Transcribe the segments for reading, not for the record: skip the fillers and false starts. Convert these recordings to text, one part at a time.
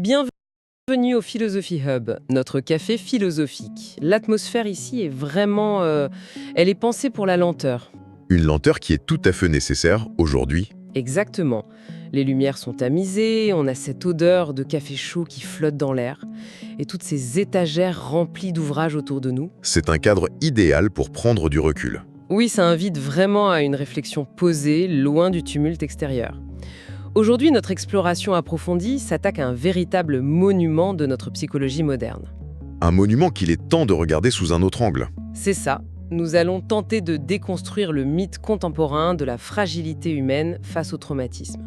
Bienvenue au Philosophy Hub, notre café philosophique. L'atmosphère ici est vraiment... elle est pensée pour la lenteur. Une lenteur qui est tout à fait nécessaire aujourd'hui. Exactement. Les lumières sont tamisées, on a cette odeur de café chaud qui flotte dans l'air, et toutes ces étagères remplies d'ouvrages autour de nous. C'est un cadre idéal pour prendre du recul. Oui, ça invite vraiment à une réflexion posée, loin du tumulte extérieur. Aujourd'hui, notre exploration approfondie s'attaque à un véritable monument de notre psychologie moderne. Un monument qu'il est temps de regarder sous un autre angle. C'est ça. Nous allons tenter de déconstruire le mythe contemporain de la fragilité humaine face au traumatisme.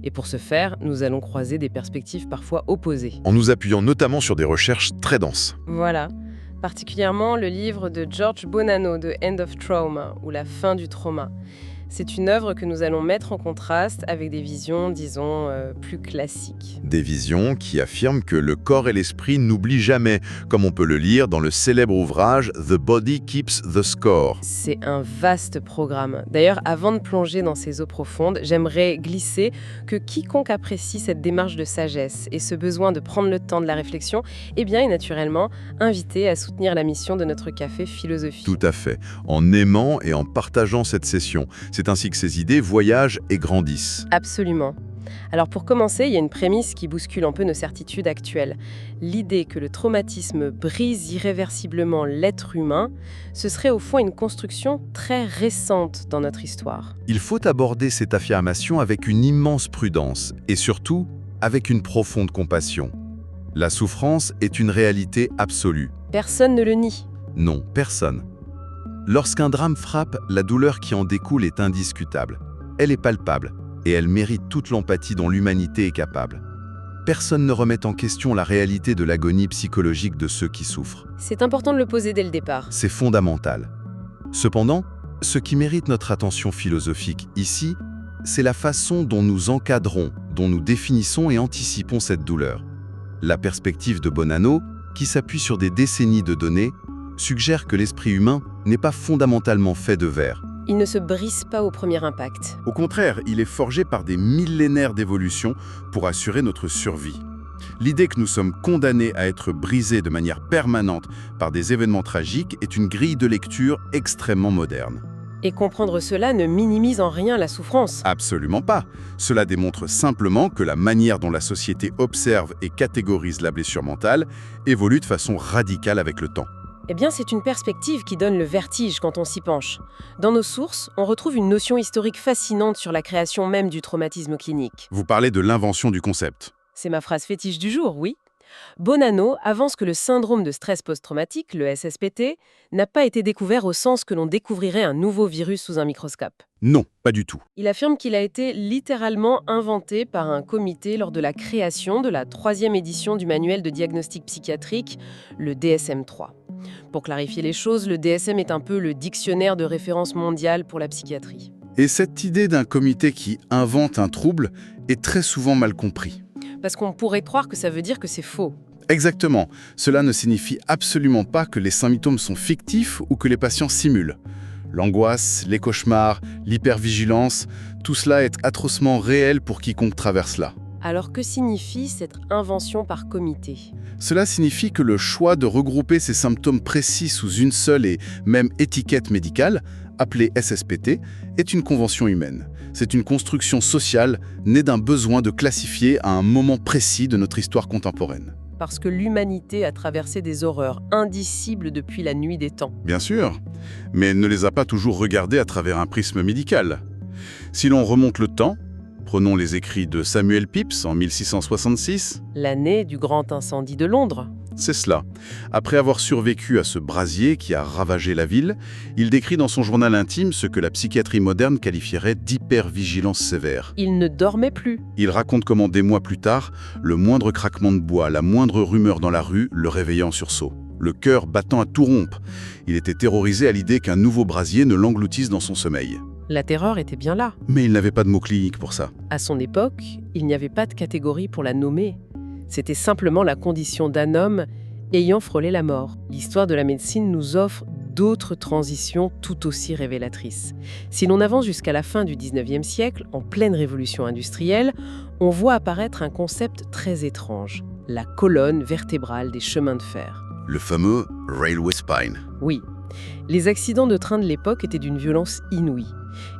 Et pour ce faire, nous allons croiser des perspectives parfois opposées. En nous appuyant notamment sur des recherches très denses. Voilà. Particulièrement le livre de George Bonanno, The End of Trauma, ou La fin du trauma. C'est une œuvre que nous allons mettre en contraste avec des visions, disons, plus classiques. Des visions qui affirment que le corps et l'esprit n'oublient jamais, comme on peut le lire dans le célèbre ouvrage The Body Keeps the Score. C'est un vaste programme. D'ailleurs, avant de plonger dans ces eaux profondes, j'aimerais glisser que quiconque apprécie cette démarche de sagesse et ce besoin de prendre le temps de la réflexion, eh bien, est naturellement invité à soutenir la mission de notre café philosophie. Tout à fait, en aimant et en partageant cette session. C'est ainsi que ces idées voyagent et grandissent. Absolument. Alors pour commencer, il y a une prémisse qui bouscule un peu nos certitudes actuelles. L'idée que le traumatisme brise irréversiblement l'être humain, ce serait au fond une construction très récente dans notre histoire. Il faut aborder cette affirmation avec une immense prudence et surtout avec une profonde compassion. La souffrance est une réalité absolue. Personne ne le nie. Non, personne. Lorsqu'un drame frappe, la douleur qui en découle est indiscutable. Elle est palpable et elle mérite toute l'empathie dont l'humanité est capable. Personne ne remet en question la réalité de l'agonie psychologique de ceux qui souffrent. C'est important de le poser dès le départ. C'est fondamental. Cependant, ce qui mérite notre attention philosophique ici, c'est la façon dont nous encadrons, dont nous définissons et anticipons cette douleur. La perspective de Bonanno, qui s'appuie sur des décennies de données, suggère que l'esprit humain n'est pas fondamentalement fait de verre. Il ne se brise pas au premier impact. Au contraire, il est forgé par des millénaires d'évolution pour assurer notre survie. L'idée que nous sommes condamnés à être brisés de manière permanente par des événements tragiques est une grille de lecture extrêmement moderne. Et comprendre cela ne minimise en rien la souffrance. Absolument pas. Cela démontre simplement que la manière dont la société observe et catégorise la blessure mentale évolue de façon radicale avec le temps. Eh bien, c'est une perspective qui donne le vertige quand on s'y penche. Dans nos sources, on retrouve une notion historique fascinante sur la création même du traumatisme clinique. Vous parlez de l'invention du concept. C'est ma phrase fétiche du jour, oui. Bonanno avance que le syndrome de stress post-traumatique, le SSPT, n'a pas été découvert au sens que l'on découvrirait un nouveau virus sous un microscope. Non, pas du tout. Il affirme qu'il a été littéralement inventé par un comité lors de la création de la 3e édition du manuel de diagnostic psychiatrique, le DSM-3. Pour clarifier les choses, le DSM est un peu le dictionnaire de référence mondiale pour la psychiatrie. Et cette idée d'un comité qui invente un trouble est très souvent mal compris. Parce qu'on pourrait croire que ça veut dire que c'est faux. Exactement. Cela ne signifie absolument pas que les symptômes sont fictifs ou que les patients simulent. L'angoisse, les cauchemars, l'hypervigilance, tout cela est atrocement réel pour quiconque traverse là. Alors que signifie cette invention par comité ? Cela signifie que le choix de regrouper ces symptômes précis sous une seule et même étiquette médicale, appelée SSPT, est une convention humaine. C'est une construction sociale née d'un besoin de classifier à un moment précis de notre histoire contemporaine. Parce que l'humanité a traversé des horreurs indicibles depuis la nuit des temps. Bien sûr, mais elle ne les a pas toujours regardées à travers un prisme médical. Si l'on remonte le temps, prenons les écrits de Samuel Pepys en 1666. L'année du grand incendie de Londres. C'est cela. Après avoir survécu à ce brasier qui a ravagé la ville, il décrit dans son journal intime ce que la psychiatrie moderne qualifierait d'hypervigilance sévère. Il ne dormait plus. Il raconte comment des mois plus tard, le moindre craquement de bois, la moindre rumeur dans la rue le réveillait en sursaut. Le cœur battant à tout rompre. Il était terrorisé à l'idée qu'un nouveau brasier ne l'engloutisse dans son sommeil. La terreur était bien là. Mais il n'avait pas de mots cliniques pour ça. À son époque, il n'y avait pas de catégorie pour la nommer. C'était simplement la condition d'un homme ayant frôlé la mort. L'histoire de la médecine nous offre d'autres transitions tout aussi révélatrices. Si l'on avance jusqu'à la fin du 19e siècle, en pleine révolution industrielle, on voit apparaître un concept très étrange, la colonne vertébrale des chemins de fer. Le fameux Railway Spine. Oui, les accidents de train de l'époque étaient d'une violence inouïe.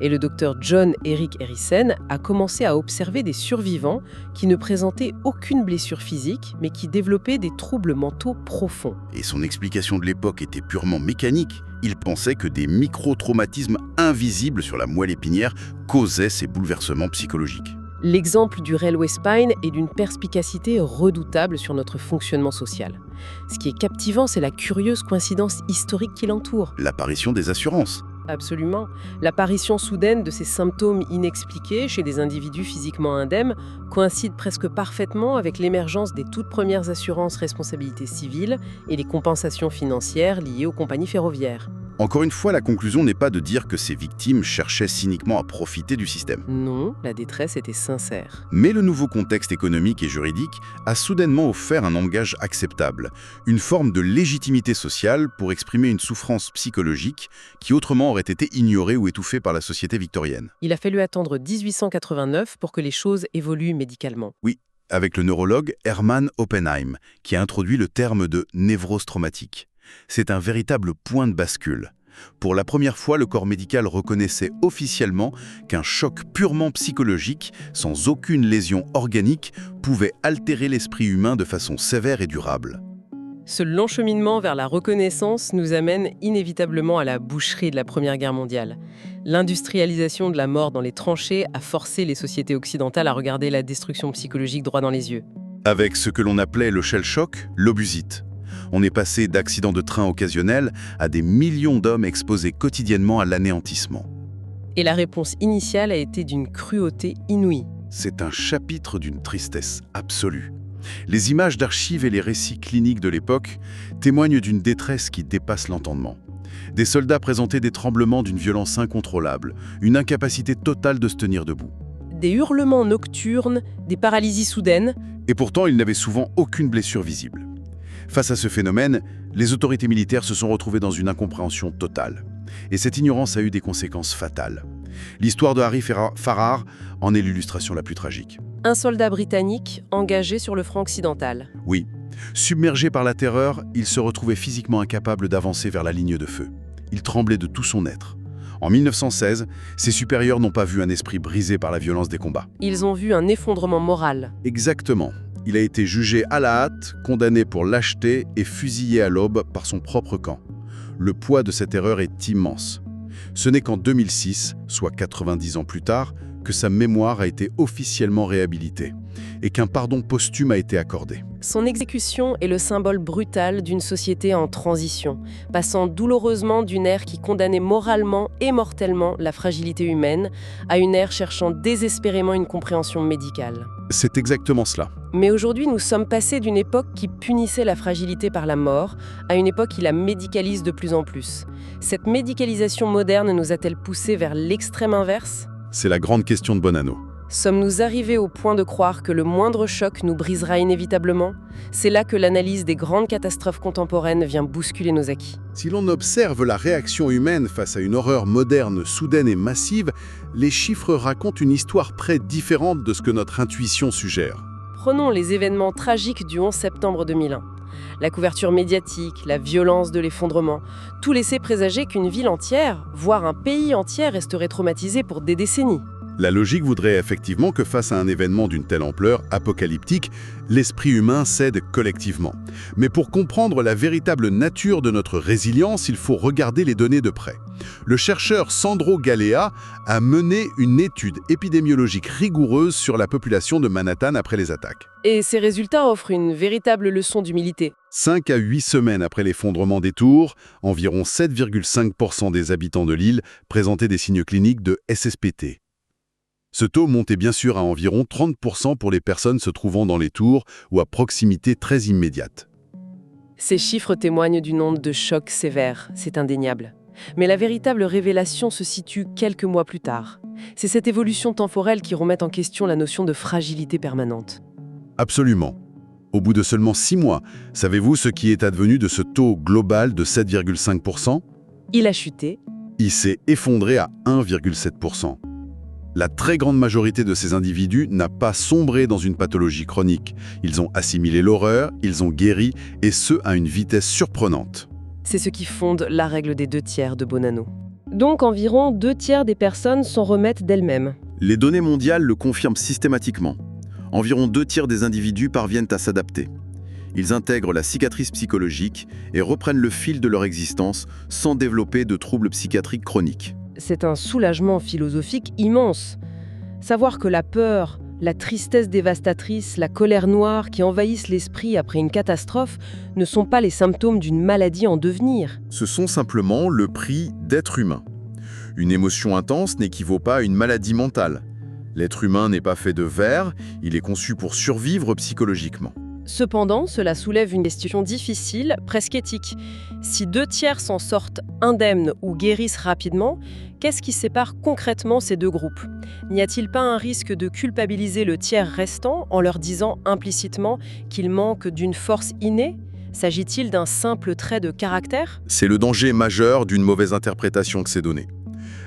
Et le docteur John Erik Erichsen a commencé à observer des survivants qui ne présentaient aucune blessure physique, mais qui développaient des troubles mentaux profonds. Et son explication de l'époque était purement mécanique. Il pensait que des micro-traumatismes invisibles sur la moelle épinière causaient ces bouleversements psychologiques. L'exemple du Railway Spine est d'une perspicacité redoutable sur notre fonctionnement social. Ce qui est captivant, c'est la curieuse coïncidence historique qui l'entoure. L'apparition des assurances. Absolument. L'apparition soudaine de ces symptômes inexpliqués chez des individus physiquement indemnes coïncide presque parfaitement avec l'émergence des toutes premières assurances responsabilité civile et les compensations financières liées aux compagnies ferroviaires. Encore une fois, la conclusion n'est pas de dire que ces victimes cherchaient cyniquement à profiter du système. Non, la détresse était sincère. Mais le nouveau contexte économique et juridique a soudainement offert un langage acceptable, une forme de légitimité sociale pour exprimer une souffrance psychologique qui autrement aurait été ignorée ou étouffée par la société victorienne. Il a fallu attendre 1889 pour que les choses évoluent médicalement. Oui, avec le neurologue Hermann Oppenheim, qui a introduit le terme de névrose traumatique. C'est un véritable point de bascule. Pour la première fois, le corps médical reconnaissait officiellement qu'un choc purement psychologique, sans aucune lésion organique, pouvait altérer l'esprit humain de façon sévère et durable. Ce long cheminement vers la reconnaissance nous amène inévitablement à la boucherie de la Première Guerre mondiale. L'industrialisation de la mort dans les tranchées a forcé les sociétés occidentales à regarder la destruction psychologique droit dans les yeux. Avec ce que l'on appelait le shell shock, l'obusite. On est passé d'accidents de train occasionnels à des millions d'hommes exposés quotidiennement à l'anéantissement. Et la réponse initiale a été d'une cruauté inouïe. C'est un chapitre d'une tristesse absolue. Les images d'archives et les récits cliniques de l'époque témoignent d'une détresse qui dépasse l'entendement. Des soldats présentaient des tremblements d'une violence incontrôlable, une incapacité totale de se tenir debout. Des hurlements nocturnes, des paralysies soudaines. Et pourtant, ils n'avaient souvent aucune blessure visible. Face à ce phénomène, les autorités militaires se sont retrouvées dans une incompréhension totale. Et cette ignorance a eu des conséquences fatales. L'histoire de Harry Farrar en est l'illustration la plus tragique. Un soldat britannique engagé sur le front occidental. Oui, submergé par la terreur, il se retrouvait physiquement incapable d'avancer vers la ligne de feu. Il tremblait de tout son être. En 1916, ses supérieurs n'ont pas vu un esprit brisé par la violence des combats. Ils ont vu un effondrement moral. Exactement. Il a été jugé à la hâte, condamné pour lâcheté et fusillé à l'aube par son propre camp. Le poids de cette erreur est immense. Ce n'est qu'en 2006, soit 90 ans plus tard, que sa mémoire a été officiellement réhabilitée et qu'un pardon posthume a été accordé. Son exécution est le symbole brutal d'une société en transition, passant douloureusement d'une ère qui condamnait moralement et mortellement la fragilité humaine à une ère cherchant désespérément une compréhension médicale. C'est exactement cela. Mais aujourd'hui, nous sommes passés d'une époque qui punissait la fragilité par la mort à une époque qui la médicalise de plus en plus. Cette médicalisation moderne nous a-t-elle poussés vers l'extrême inverse ? C'est la grande question de Bonanno. Sommes-nous arrivés au point de croire que le moindre choc nous brisera inévitablement ? C'est là que l'analyse des grandes catastrophes contemporaines vient bousculer nos acquis. Si l'on observe la réaction humaine face à une horreur moderne, soudaine et massive, les chiffres racontent une histoire très différente de ce que notre intuition suggère. Prenons les événements tragiques du 11 septembre 2001. La couverture médiatique, la violence de l'effondrement, tout laissait présager qu'une ville entière, voire un pays entier, resterait traumatisé pour des décennies. La logique voudrait effectivement que face à un événement d'une telle ampleur apocalyptique, l'esprit humain cède collectivement. Mais pour comprendre la véritable nature de notre résilience, il faut regarder les données de près. Le chercheur Sandro Galea a mené une étude épidémiologique rigoureuse sur la population de Manhattan après les attaques. Et ces résultats offrent une véritable leçon d'humilité. 5 à 8 semaines après l'effondrement des tours, environ 7,5% des habitants de l'île présentaient des signes cliniques de SSPT. Ce taux montait bien sûr à environ 30% pour les personnes se trouvant dans les tours ou à proximité très immédiate. Ces chiffres témoignent d'une onde de choc sévère, c'est indéniable. Mais la véritable révélation se situe quelques mois plus tard. C'est cette évolution temporelle qui remet en question la notion de fragilité permanente. Absolument. Au bout de seulement 6 mois, savez-vous ce qui est advenu de ce taux global de 7,5%? Il a chuté. Il s'est effondré à 1,7%. La très grande majorité de ces individus n'a pas sombré dans une pathologie chronique. Ils ont assimilé l'horreur, ils ont guéri, et ce à une vitesse surprenante. C'est ce qui fonde la règle des 2/3 de Bonanno. Donc environ 2/3 des personnes s'en remettent d'elles-mêmes. Les données mondiales le confirment systématiquement. Environ 2/3 des individus parviennent à s'adapter. Ils intègrent la cicatrice psychologique et reprennent le fil de leur existence sans développer de troubles psychiatriques chroniques. C'est un soulagement philosophique immense. Savoir que la peur, la tristesse dévastatrice, la colère noire qui envahissent l'esprit après une catastrophe ne sont pas les symptômes d'une maladie en devenir. Ce sont simplement le prix d'être humain. Une émotion intense n'équivaut pas à une maladie mentale. L'être humain n'est pas fait de verre, il est conçu pour survivre psychologiquement. Cependant, cela soulève une question difficile, presque éthique. Si 2/3 s'en sortent indemnes ou guérissent rapidement, qu'est-ce qui sépare concrètement ces deux groupes? N'y a-t-il pas un risque de culpabiliser le tiers restant en leur disant implicitement qu'ils manquent d'une force innée? S'agit-il d'un simple trait de caractère? C'est le danger majeur d'une mauvaise interprétation de ces données.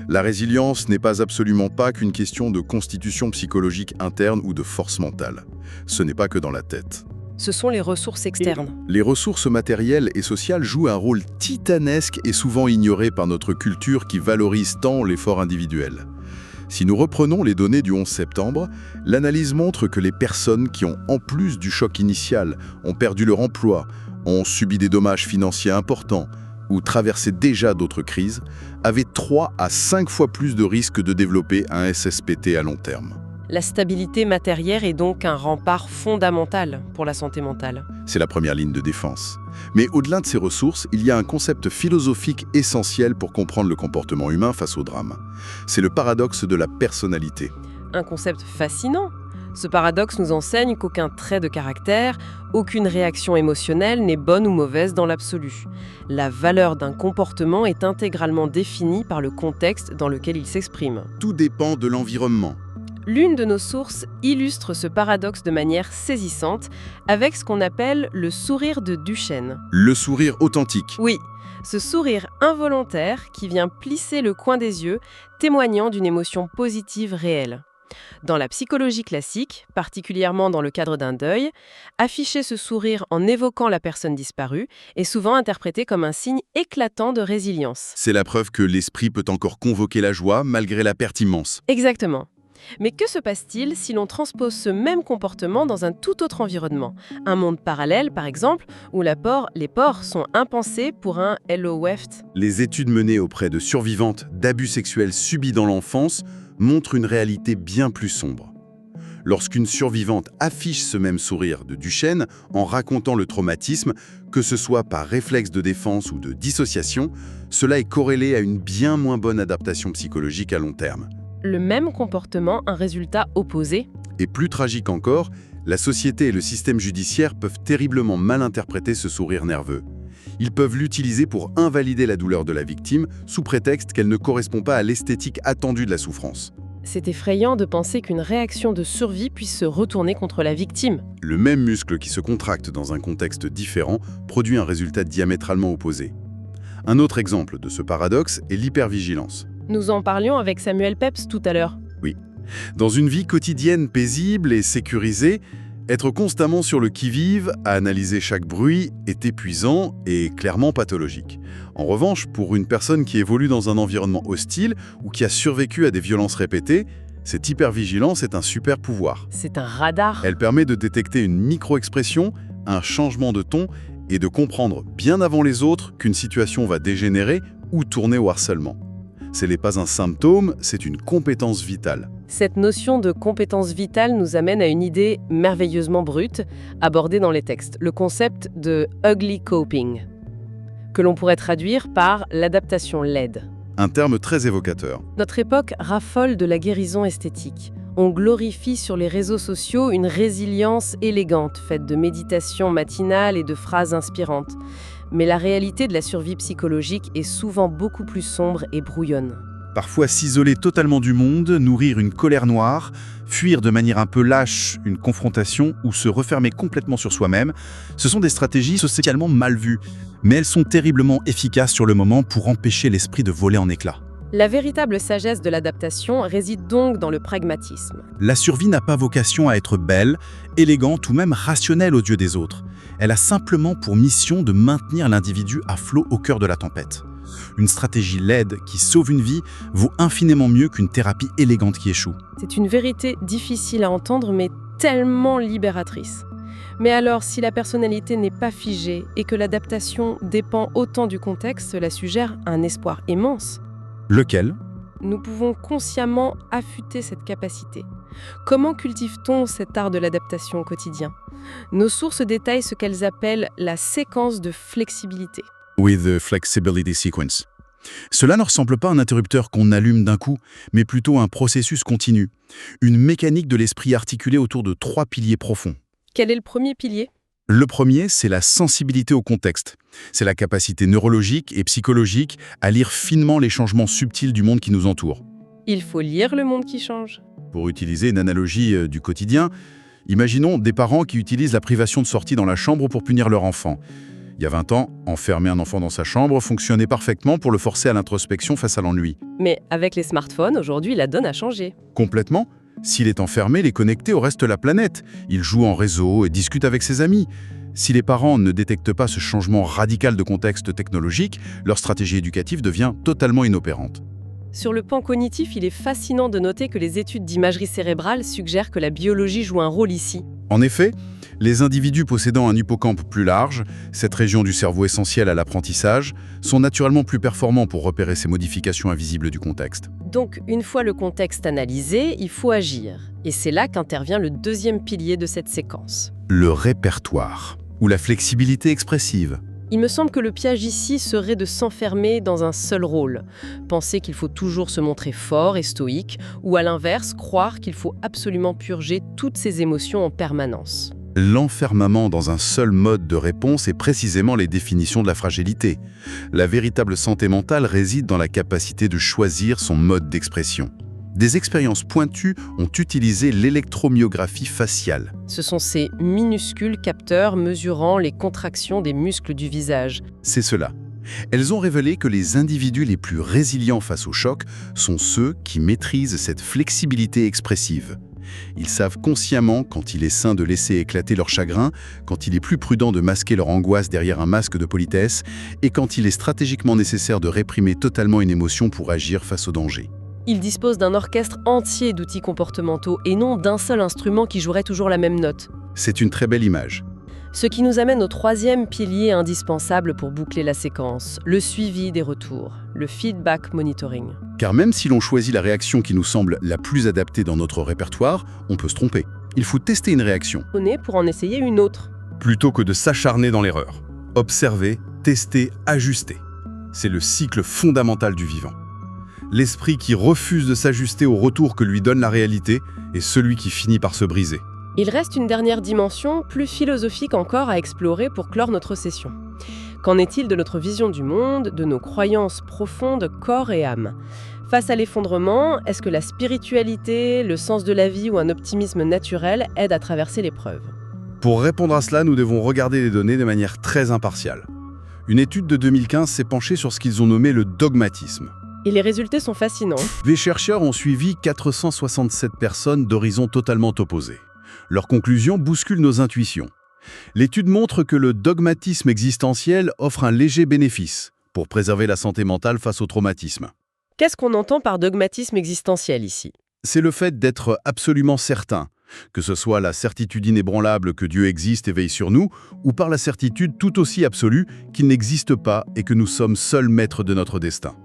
La résilience n'est absolument pas qu'une question de constitution psychologique interne ou de force mentale. Ce n'est pas que dans la tête. Ce sont les ressources externes. Les ressources matérielles et sociales jouent un rôle titanesque et souvent ignoré par notre culture qui valorise tant l'effort individuel. Si nous reprenons les données du 11 septembre, l'analyse montre que les personnes qui ont, en plus du choc initial, ont perdu leur emploi, ont subi des dommages financiers importants ou traversé déjà d'autres crises, avaient 3 à 5 fois plus de risques de développer un SSPT à long terme. La stabilité matérielle est donc un rempart fondamental pour la santé mentale. C'est la première ligne de défense. Mais au-delà de ces ressources, il y a un concept philosophique essentiel pour comprendre le comportement humain face au drame. C'est le paradoxe de la personnalité. Un concept fascinant. Ce paradoxe nous enseigne qu'aucun trait de caractère, aucune réaction émotionnelle n'est bonne ou mauvaise dans l'absolu. La valeur d'un comportement est intégralement définie par le contexte dans lequel il s'exprime. Tout dépend de l'environnement. L'une de nos sources illustre ce paradoxe de manière saisissante avec ce qu'on appelle le sourire de Duchenne. Le sourire authentique. Oui, ce sourire involontaire qui vient plisser le coin des yeux, témoignant d'une émotion positive réelle. Dans la psychologie classique, particulièrement dans le cadre d'un deuil, afficher ce sourire en évoquant la personne disparue est souvent interprété comme un signe éclatant de résilience. C'est la preuve que l'esprit peut encore convoquer la joie malgré la perte immense. Exactement. Mais que se passe-t-il si l'on transpose ce même comportement dans un tout autre environnement? Un monde parallèle, par exemple, où les porcs sont impensés pour un Hello Weft. Les études menées auprès de survivantes d'abus sexuels subis dans l'enfance montrent une réalité bien plus sombre. Lorsqu'une survivante affiche ce même sourire de Duchenne en racontant le traumatisme, que ce soit par réflexe de défense ou de dissociation, cela est corrélé à une bien moins bonne adaptation psychologique à long terme. Le même comportement, un résultat opposé. Et plus tragique encore, la société et le système judiciaire peuvent terriblement mal interpréter ce sourire nerveux. Ils peuvent l'utiliser pour invalider la douleur de la victime sous prétexte qu'elle ne correspond pas à l'esthétique attendue de la souffrance. C'est effrayant de penser qu'une réaction de survie puisse se retourner contre la victime. Le même muscle qui se contracte dans un contexte différent produit un résultat diamétralement opposé. Un autre exemple de ce paradoxe est l'hypervigilance. Nous en parlions avec Samuel Pepys tout à l'heure. Oui. Dans une vie quotidienne paisible et sécurisée, être constamment sur le qui-vive, à analyser chaque bruit, est épuisant et clairement pathologique. En revanche, pour une personne qui évolue dans un environnement hostile ou qui a survécu à des violences répétées, cette hypervigilance est un super pouvoir. C'est un radar. Elle permet de détecter une micro-expression, un changement de ton et de comprendre bien avant les autres qu'une situation va dégénérer ou tourner au harcèlement. Ce n'est pas un symptôme, c'est une compétence vitale. Cette notion de compétence vitale nous amène à une idée merveilleusement brute, abordée dans les textes, le concept de « ugly coping », que l'on pourrait traduire par l'adaptation laide. Un terme très évocateur. Notre époque raffole de la guérison esthétique. On glorifie sur les réseaux sociaux une résilience élégante, faite de méditation matinale et de phrases inspirantes. Mais la réalité de la survie psychologique est souvent beaucoup plus sombre et brouillonne. Parfois s'isoler totalement du monde, nourrir une colère noire, fuir de manière un peu lâche une confrontation ou se refermer complètement sur soi-même, ce sont des stratégies socialement mal vues, mais elles sont terriblement efficaces sur le moment pour empêcher l'esprit de voler en éclats. La véritable sagesse de l'adaptation réside donc dans le pragmatisme. La survie n'a pas vocation à être belle, élégante ou même rationnelle aux yeux des autres. Elle a simplement pour mission de maintenir l'individu à flot au cœur de la tempête. Une stratégie laide qui sauve une vie vaut infiniment mieux qu'une thérapie élégante qui échoue. C'est une vérité difficile à entendre, mais tellement libératrice. Mais alors, si la personnalité n'est pas figée et que l'adaptation dépend autant du contexte, cela suggère un espoir immense. Lequel ? Nous pouvons consciemment affûter cette capacité. Comment cultive-t-on cet art de l'adaptation au quotidien ? Nos sources détaillent ce qu'elles appellent la séquence de flexibilité. With the flexibility sequence. Cela ne ressemble pas à un interrupteur qu'on allume d'un coup, mais plutôt à un processus continu. Une mécanique de l'esprit articulée autour de 3 piliers profonds. Quel est le premier pilier ? Le premier, c'est la sensibilité au contexte. C'est la capacité neurologique et psychologique à lire finement les changements subtils du monde qui nous entoure. Il faut lire le monde qui change. Pour utiliser une analogie du quotidien, imaginons des parents qui utilisent la privation de sortie dans la chambre pour punir leur enfant. Il y a 20 ans, enfermer un enfant dans sa chambre fonctionnait parfaitement pour le forcer à l'introspection face à l'ennui. Mais avec les smartphones, aujourd'hui, la donne a changé. Complètement. S'il est enfermé, il est connecté au reste de la planète. Il joue en réseau et discute avec ses amis. Si les parents ne détectent pas ce changement radical de contexte technologique, leur stratégie éducative devient totalement inopérante. Sur le plan cognitif, il est fascinant de noter que les études d'imagerie cérébrale suggèrent que la biologie joue un rôle ici. En effet, les individus possédant un hippocampe plus large, cette région du cerveau essentielle à l'apprentissage, sont naturellement plus performants pour repérer ces modifications invisibles du contexte. Donc, une fois le contexte analysé, il faut agir. Et c'est là qu'intervient le deuxième pilier de cette séquence. Le répertoire, ou la flexibilité expressive. Il me semble que le piège ici serait de s'enfermer dans un seul rôle. Penser qu'il faut toujours se montrer fort et stoïque, ou à l'inverse, croire qu'il faut absolument purger toutes ses émotions en permanence. L'enfermement dans un seul mode de réponse est précisément les définitions de la fragilité. La véritable santé mentale réside dans la capacité de choisir son mode d'expression. Des expériences pointues ont utilisé l'électromyographie faciale. Ce sont ces minuscules capteurs mesurant les contractions des muscles du visage. C'est cela. Elles ont révélé que les individus les plus résilients face au choc sont ceux qui maîtrisent cette flexibilité expressive. Ils savent consciemment quand il est sain de laisser éclater leur chagrin, quand il est plus prudent de masquer leur angoisse derrière un masque de politesse, et quand il est stratégiquement nécessaire de réprimer totalement une émotion pour agir face au danger. Ils disposent d'un orchestre entier d'outils comportementaux et non d'un seul instrument qui jouerait toujours la même note. C'est une très belle image. Ce qui nous amène au troisième pilier indispensable pour boucler la séquence, le suivi des retours, le feedback monitoring. Car même si l'on choisit la réaction qui nous semble la plus adaptée dans notre répertoire, on peut se tromper. Il faut tester une réaction. Pour en essayer une autre. Plutôt que de s'acharner dans l'erreur. Observer, tester, ajuster. C'est le cycle fondamental du vivant. L'esprit qui refuse de s'ajuster au retour que lui donne la réalité est celui qui finit par se briser. Il reste une dernière dimension, plus philosophique encore, à explorer pour clore notre session. Qu'en est-il de notre vision du monde, de nos croyances profondes, corps et âme ? Face à l'effondrement, est-ce que la spiritualité, le sens de la vie ou un optimisme naturel aident à traverser l'épreuve ? Pour répondre à cela, nous devons regarder les données de manière très impartiale. Une étude de 2015 s'est penchée sur ce qu'ils ont nommé le dogmatisme. Et les résultats sont fascinants. Les chercheurs ont suivi 467 personnes d'horizons totalement opposés. Leurs conclusions bousculent nos intuitions. L'étude montre que le dogmatisme existentiel offre un léger bénéfice pour préserver la santé mentale face au traumatisme. Qu'est-ce qu'on entend par dogmatisme existentiel ici ? C'est le fait d'être absolument certain, que ce soit la certitude inébranlable que Dieu existe et veille sur nous, ou par la certitude tout aussi absolue qu'il n'existe pas et que nous sommes seuls maîtres de notre destin.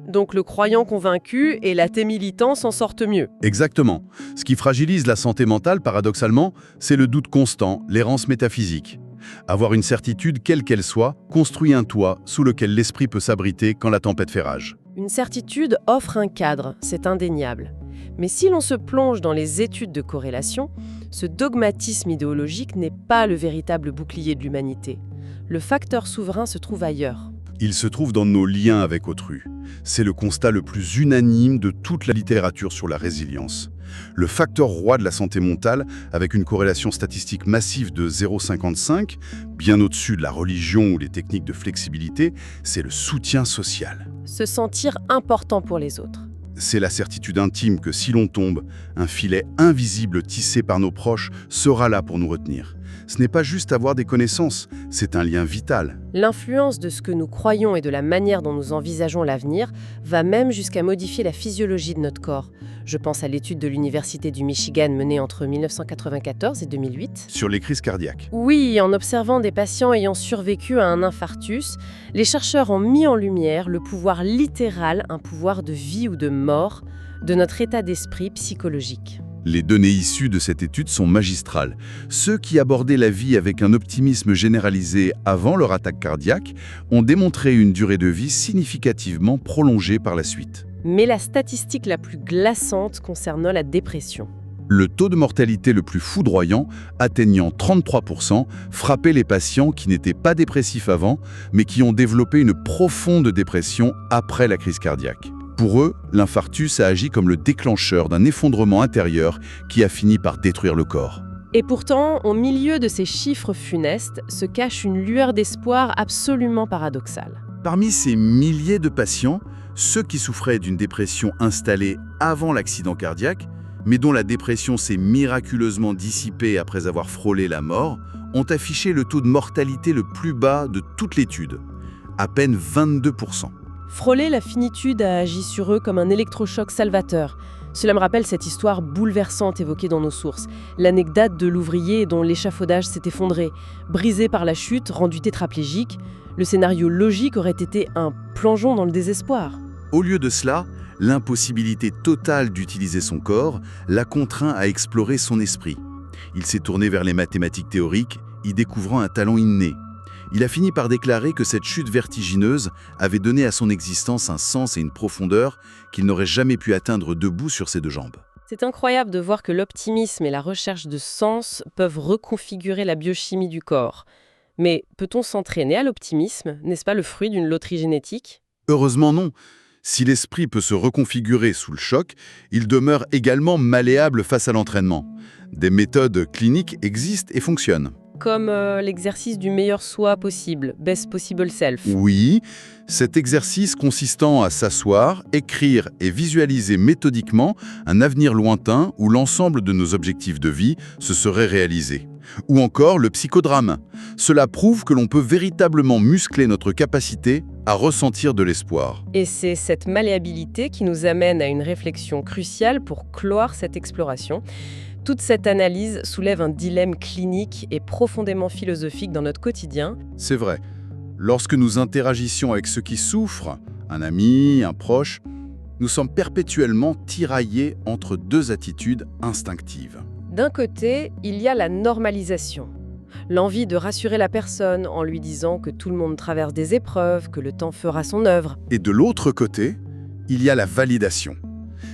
Donc le croyant convaincu et l'athée militant s'en sortent mieux. Exactement. Ce qui fragilise la santé mentale, paradoxalement, c'est le doute constant, l'errance métaphysique. Avoir une certitude, quelle qu'elle soit, construit un toit sous lequel l'esprit peut s'abriter quand la tempête fait rage. Une certitude offre un cadre, c'est indéniable. Mais si l'on se plonge dans les études de corrélation, ce dogmatisme idéologique n'est pas le véritable bouclier de l'humanité. Le facteur souverain se trouve ailleurs. Il se trouve dans nos liens avec autrui. C'est le constat le plus unanime de toute la littérature sur la résilience. Le facteur roi de la santé mentale, avec une corrélation statistique massive de 0,55, bien au-dessus de la religion ou les techniques de flexibilité, c'est le soutien social. Se sentir important pour les autres. C'est la certitude intime que si l'on tombe, un filet invisible tissé par nos proches sera là pour nous retenir. Ce n'est pas juste avoir des connaissances, c'est un lien vital. L'influence de ce que nous croyons et de la manière dont nous envisageons l'avenir va même jusqu'à modifier la physiologie de notre corps. Je pense à l'étude de l'Université du Michigan menée entre 1994 et 2008. Sur les crises cardiaques. Oui, en observant des patients ayant survécu à un infarctus, les chercheurs ont mis en lumière le pouvoir littéral, un pouvoir de vie ou de mort, de notre état d'esprit psychologique. Les données issues de cette étude sont magistrales. Ceux qui abordaient la vie avec un optimisme généralisé avant leur attaque cardiaque ont démontré une durée de vie significativement prolongée par la suite. Mais la statistique la plus glaçante concernant la dépression. Le taux de mortalité le plus foudroyant, atteignant 33%, frappait les patients qui n'étaient pas dépressifs avant, mais qui ont développé une profonde dépression après la crise cardiaque. Pour eux, l'infarctus a agi comme le déclencheur d'un effondrement intérieur qui a fini par détruire le corps. Et pourtant, au milieu de ces chiffres funestes, se cache une lueur d'espoir absolument paradoxale. Parmi ces milliers de patients, ceux qui souffraient d'une dépression installée avant l'accident cardiaque, mais dont la dépression s'est miraculeusement dissipée après avoir frôlé la mort, ont affiché le taux de mortalité le plus bas de toute l'étude, à peine 22%. Frôler la finitude a agi sur eux comme un électrochoc salvateur. Cela me rappelle cette histoire bouleversante évoquée dans nos sources, l'anecdote de l'ouvrier dont l'échafaudage s'est effondré. Brisé par la chute, rendu tétraplégique, le scénario logique aurait été un plongeon dans le désespoir. Au lieu de cela, l'impossibilité totale d'utiliser son corps l'a contraint à explorer son esprit. Il s'est tourné vers les mathématiques théoriques, y découvrant un talent inné. Il a fini par déclarer que cette chute vertigineuse avait donné à son existence un sens et une profondeur qu'il n'aurait jamais pu atteindre debout sur ses deux jambes. C'est incroyable de voir que l'optimisme et la recherche de sens peuvent reconfigurer la biochimie du corps. Mais peut-on s'entraîner à l'optimisme? N'est-ce pas le fruit d'une loterie génétique? Heureusement non. Si l'esprit peut se reconfigurer sous le choc, il demeure également malléable face à l'entraînement. Des méthodes cliniques existent et fonctionnent. Comme l'exercice du meilleur soi possible, best possible self. Oui, cet exercice consistant à s'asseoir, écrire et visualiser méthodiquement un avenir lointain où l'ensemble de nos objectifs de vie se seraient réalisés. Ou encore le psychodrame. Cela prouve que l'on peut véritablement muscler notre capacité à ressentir de l'espoir. Et c'est cette malléabilité qui nous amène à une réflexion cruciale pour clore cette exploration. Toute cette analyse soulève un dilemme clinique et profondément philosophique dans notre quotidien. C'est vrai. Lorsque nous interagissions avec ceux qui souffrent, un ami, un proche, nous sommes perpétuellement tiraillés entre deux attitudes instinctives. D'un côté, il y a la normalisation. L'envie de rassurer la personne en lui disant que tout le monde traverse des épreuves, que le temps fera son œuvre. Et de l'autre côté, il y a la validation.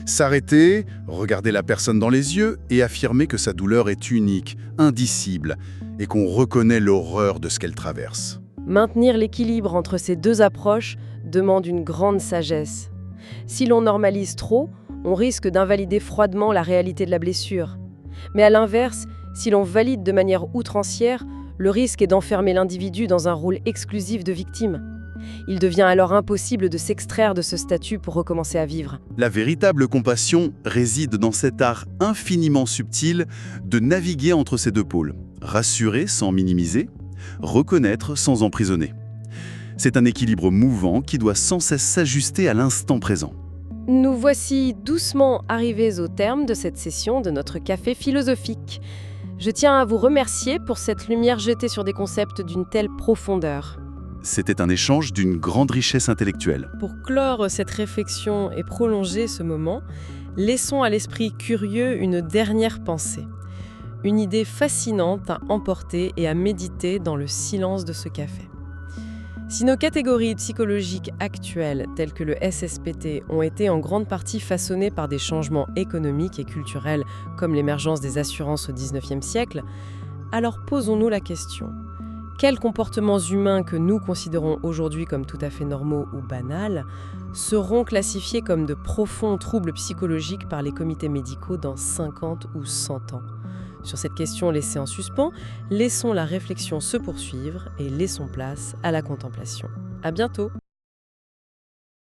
S'arrêter, regarder la personne dans les yeux et affirmer que sa douleur est unique, indicible, et qu'on reconnaît l'horreur de ce qu'elle traverse. Maintenir l'équilibre entre ces deux approches demande une grande sagesse. Si l'on normalise trop, on risque d'invalider froidement la réalité de la blessure. Mais à l'inverse, si l'on valide de manière outrancière, le risque est d'enfermer l'individu dans un rôle exclusif de victime. Il devient alors impossible de s'extraire de ce statut pour recommencer à vivre. La véritable compassion réside dans cet art infiniment subtil de naviguer entre ces deux pôles. Rassurer sans minimiser, reconnaître sans emprisonner. C'est un équilibre mouvant qui doit sans cesse s'ajuster à l'instant présent. Nous voici doucement arrivés au terme de cette session de notre café philosophique. Je tiens à vous remercier pour cette lumière jetée sur des concepts d'une telle profondeur. C'était un échange d'une grande richesse intellectuelle. Pour clore cette réflexion et prolonger ce moment, laissons à l'esprit curieux une dernière pensée. Une idée fascinante à emporter et à méditer dans le silence de ce café. Si nos catégories psychologiques actuelles, telles que le SSPT, ont été en grande partie façonnées par des changements économiques et culturels, comme l'émergence des assurances au XIXe siècle, alors posons-nous la question. Quels comportements humains que nous considérons aujourd'hui comme tout à fait normaux ou banals seront classifiés comme de profonds troubles psychologiques par les comités médicaux dans 50 ou 100 ans? Sur cette question laissée en suspens, laissons la réflexion se poursuivre et laissons place à la contemplation. À bientôt!